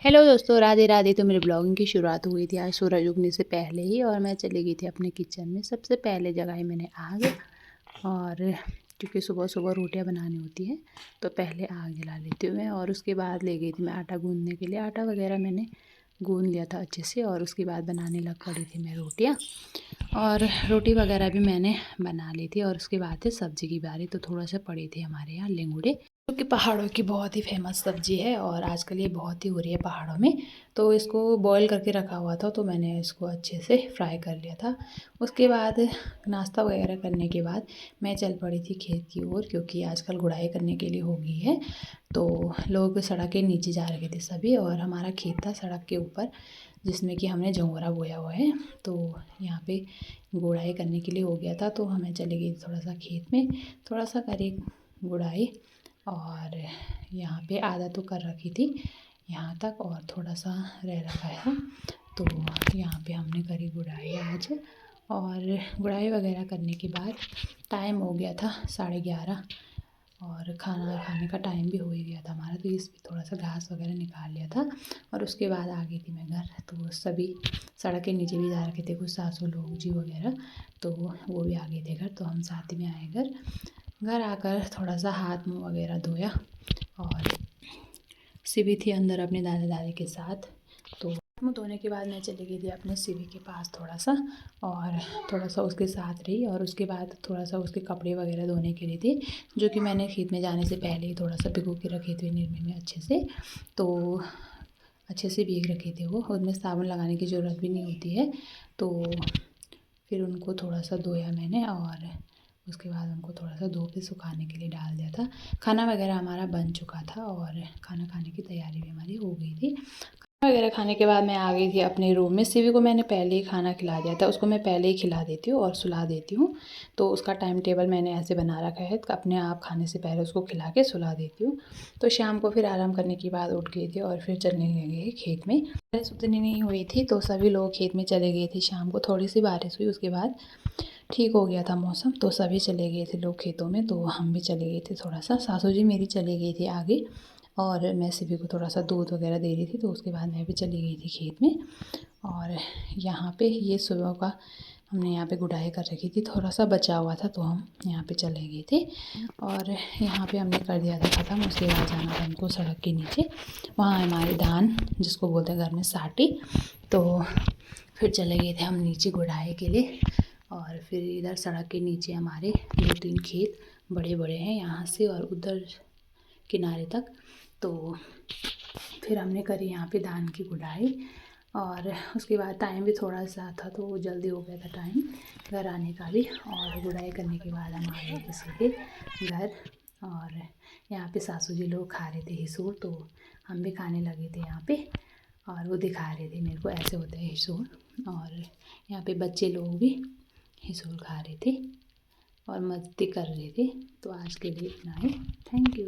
Hello दोस्तों, राधे राधे। तो मेरी ब्लॉगिंग की शुरुआत हुई थी आज सूरज उगने से पहले ही, और मैं चली गई थी अपने किचन में। सबसे पहले जगाई मैंने आग, और क्योंकि सुबह सुबह रोटियां बनानी होती हैं तो पहले आग जला लेती हूँ मैं। और उसके बाद ले गई थी मैं आटा गूँधने के लिए। आटा वगैरह मैंने गूँध लिया था अच्छे से, और उसके बाद बनाने लग पड़ी थी मैं रोटियाँ। और रोटी वगैरह भी मैंने बना ली थी। और उसके बाद थी सब्ज़ी की बारी। तो थोड़ा सा पड़ी थी हमारे यहाँ लेंगुड़े, जो कि पहाड़ों की बहुत ही फेमस सब्ज़ी है, और आजकल ये बहुत ही हो रही है पहाड़ों में। तो इसको बॉईल करके रखा हुआ था, तो मैंने इसको अच्छे से फ्राई कर लिया था। उसके बाद नाश्ता वगैरह करने के बाद मैं चल पड़ी थी खेत की ओर, क्योंकि आजकल गुड़ाई करने के लिए हो गई है। तो लोग सड़क के नीचे जा रहे थे सभी, और हमारा खेत था सड़क के ऊपर, जिसमें कि हमने जौंरा बोया हुआ है। तो यहाँ पे गुड़ाई करने के लिए हो गया था, तो हमें चली गई थोड़ा सा खेत में, थोड़ा सा करी गुड़ाई। और यहाँ पे आधा तो कर रखी थी यहाँ तक, और थोड़ा सा रह रखा है। तो यहाँ पे हमने करी गुड़ाई आज। और गुड़ाई वगैरह करने के बाद टाइम हो गया था 11:30, और खाना खाने का टाइम भी हो ही गया था हमारा। तो इसमें थोड़ा सा घास वगैरह निकाल लिया था, और उसके बाद आ गई थी मैं घर। तो सभी सड़क के नीचे भी जा रखे थे, कुछ सासू लोग जी वगैरह, तो वो भी आ गए थे घर। तो हम साथ ही में आए घर। घर आकर थोड़ा सा हाथ मुँह वगैरह धोया, और शिवी थी अंदर अपने दादा दादी के साथ। तो मुँह धोने के बाद मैं चली गई थी अपने शिवी के पास थोड़ा सा, और थोड़ा सा उसके साथ रही। और उसके बाद थोड़ा सा उसके कपड़े वगैरह धोने के लिए थे, जो कि मैंने खेत में जाने से पहले ही थोड़ा सा भिगो के रखे थे निरमे में अच्छे से। तो अच्छे से भीग रखे थे वो, उनमें साबुन लगाने की ज़रूरत भी नहीं होती है। तो फिर उनको थोड़ा सा धोया मैंने, और उसके बाद उनको थोड़ा सा धो के सुखाने के लिए डाल दिया था। खाना वगैरह हमारा बन चुका था, और खाना खाने की तैयारी भी हमारी हो गई थी। खाना वगैरह खाने के बाद मैं आ गई थी अपने रूम में। शिवी को मैंने पहले ही खाना खिला दिया था, उसको मैं पहले ही खिला देती हूँ और सुला देती हूँ। तो उसका टाइम टेबल मैंने ऐसे बना रखा है, अपने आप खाने से पहले उसको खिला के सुला देती हूँ। तो शाम को फिर आराम करने के बाद उठ गई थी, और फिर चलने लगे खेत में। बारिश उतनी नहीं हुई थी, तो सभी लोग खेत में चले गए थे। शाम को थोड़ी सी बारिश हुई, उसके बाद ठीक हो गया था मौसम, तो सभी चले गए थे लोग खेतों में। तो हम भी चले गए थे थोड़ा सा, सासू जी मेरी चली गई थी आगे, और मैं शिवी को थोड़ा सा दूध वगैरह दे रही थी। तो उसके बाद मैं भी चली गई थी खेत में। और यहाँ पे ये सुबह का हमने यहाँ पे गुड़ाई कर रखी थी, थोड़ा सा बचा हुआ था, तो हम यहाँ पे चले गए थे। और यहाँ पे हमने कर दिया था ख़त्म। उसके बाद जाना था हमको सड़क के नीचे, वहाँ हमारे धान, जिसको बोलते हैं घर में साटी। तो फिर चले गए थे हम नीचे गुड़ाई के लिए। और फिर इधर सड़क के नीचे हमारे 2-3 खेत बड़े बड़े हैं यहाँ से और उधर किनारे तक। तो फिर हमने करी यहाँ पे धान की गुड़ाई। और उसके बाद टाइम भी थोड़ा सा था, तो जल्दी हो गया था टाइम घर आने का भी। और गुड़ाई करने के बाद हम आ गए थे सीधे घर। और यहाँ पे सासू जी लोग खा रहे थे हिसूर, तो हम भी खाने लगे थे यहाँ पे। और वो दिखा रहे थे मेरे को ऐसे होता है हिसूर। और यहाँ पे बच्चे लोग भी हिसूर खा रहे थे और मस्ती कर रहे थे। तो आज के लिए इतना ही। Thank you.